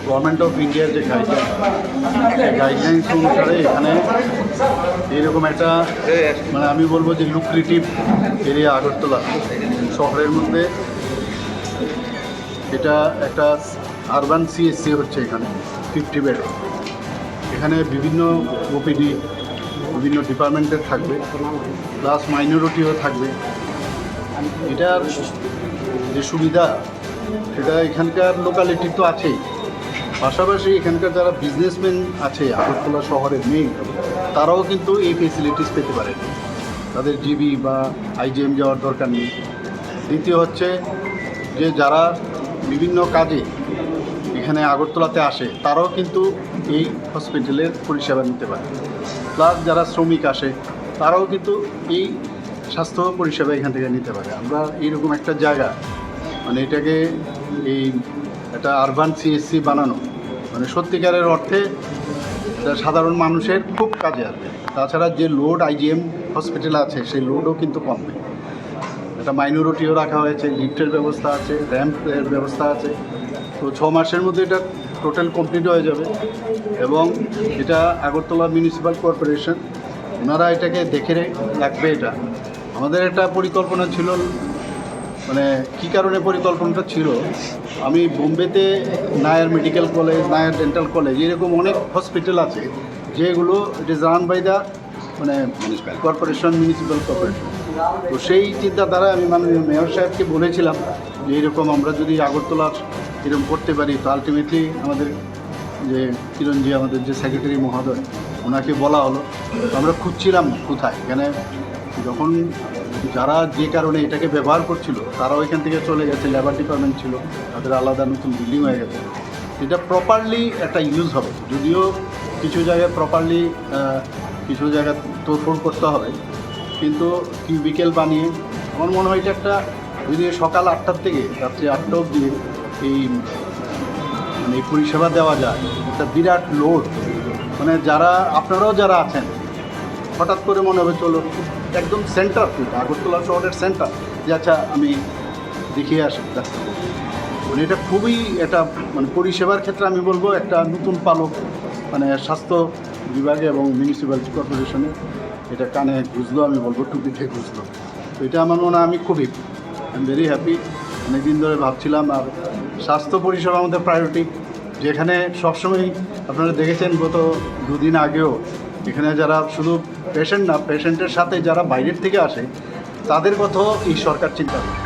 Government of ইন্ডিয়ার যে guidelines অনুসারে এখানে এইরকম একটা মানে আমি বলবো যে লুক্রেটিভ এরিয়া আগরতলা শহরের মধ্যে এটা একটা আরবান সিএসসি হচ্ছে এখানে 50 বেড। এখানে বিভিন্ন ওপিডি বিভিন্ন ডিপার্টমেন্টের থাকবে, প্লাস মাইনরিটিও থাকবে। এটার যে সুবিধা সেটা এখানকার লোকালিটি তো আছেই, পাশাপাশি এখানকার যারা বিজনেসম্যান আছে আগরতলা শহরের মেইন, তারাও কিন্তু এই ফেসিলিটিস পেতে পারে, তাদের জিবি বা আইজিএম যাওয়ার দরকার নেই। দ্বিতীয় হচ্ছে যে যারা বিভিন্ন কাজে এখানে আগরতলাতে আসে তারাও কিন্তু এই হসপিটালের পরিষেবা নিতে পারে, প্লাস যারা শ্রমিক আসে তারাও কিন্তু এই স্বাস্থ্য পরিষেবা এখান থেকে নিতে পারে। আমরা এইরকম একটা জায়গা মানে এটাকে এই একটা আরবান সিএসসি বানানো মানে সত্যিকারের অর্থে এটা সাধারণ মানুষের খুব কাজে আসবে। তাছাড়া যে লোড আইজিএম হসপিটাল আছে সেই লোডও কিন্তু কমবে। একটা মাইনরিটিও রাখা হয়েছে, লিফটের ব্যবস্থা আছে, র্যাম্পের ব্যবস্থা আছে। তো 6 মাসের মধ্যে এটা টোটাল কমপ্লিট হয়ে যাবে এবং এটা আগরতলা মিউনিসিপ্যাল কর্পোরেশন ওনারা এটাকে দেখে রাখবে। এটা আমাদের একটা পরিকল্পনা ছিল, মানে কী কারণে পরিকল্পনাটা ছিল, আমি বোম্বেতে Nair medical college, Nair dental college এরকম অনেক হসপিটাল আছে যেগুলো it is run by the মানে মিউনিসিপ্যাল কর্পোরেশন। তো সেই চিন্তাধারা আমি মাননীয় মেয়র সাহেবকে বলেছিলাম যে এইরকম আমরা যদি আগরতলার এরকম করতে পারি তো আলটিমেটলি আমাদের যে কিরণজি আমাদের যে সেক্রেটারি মহোদয় ওনাকে বলা হলো। আমরা খুঁজছিলাম কোথায়, এখানে যখন যারা যে কারণে এটাকে ব্যবহার করছিল তারাও এখান থেকে চলে গেছে, লেবার ডিপার্টমেন্ট ছিল, তাদের আলাদা নতুন বিল্ডিং হয়ে গেছে। এটা প্রপারলি একটা ইউজ হবে, যদিও কিছু জায়গায় প্রপারলি কিছু জায়গায় তোড়ফোড় করতে হবে, কিন্তু কিউবিকেল বানিয়ে আমার মনে হয় এটা একটা যদি সকাল 8টার থেকে রাত্রি 8টা অবধি এই মানে এই পরিষেবা দেওয়া যায়, একটা বিরাট লোড। মানে যারা আপনারাও যারা আছেন হঠাৎ করে মনে হবে চলো একদম সেন্টার আগরতলা শহরের সেন্টার যে আচ্ছা আমি দেখিয়ে আসি রাস্তা। মানে এটা খুবই একটা মানে পরিষেবার ক্ষেত্রে আমি বলবো একটা নতুন পালক মানে স্বাস্থ্য বিভাগে এবং মিউনিসিপ্যালিটি কর্পোরেশনে এটা কানে ঘুষলো, আমি বলবো টুপিতে ঘুষলো। তো এটা আমার মনে হয় আমি খুবই ভেরি হ্যাপি। অনেকদিন ধরে ভাবছিলাম। আর স্বাস্থ্য পরিষেবা আমাদের প্রায়োরিটি, যেখানে সবসময় আপনারা দেখেছেন গত 2 দিন আগেও এখানে যারা শুধু পেশেন্ট না, পেশেন্টের সাথে যারা বাইরের থেকে আসে তাদের কথাও এই সরকার চিন্তা করে।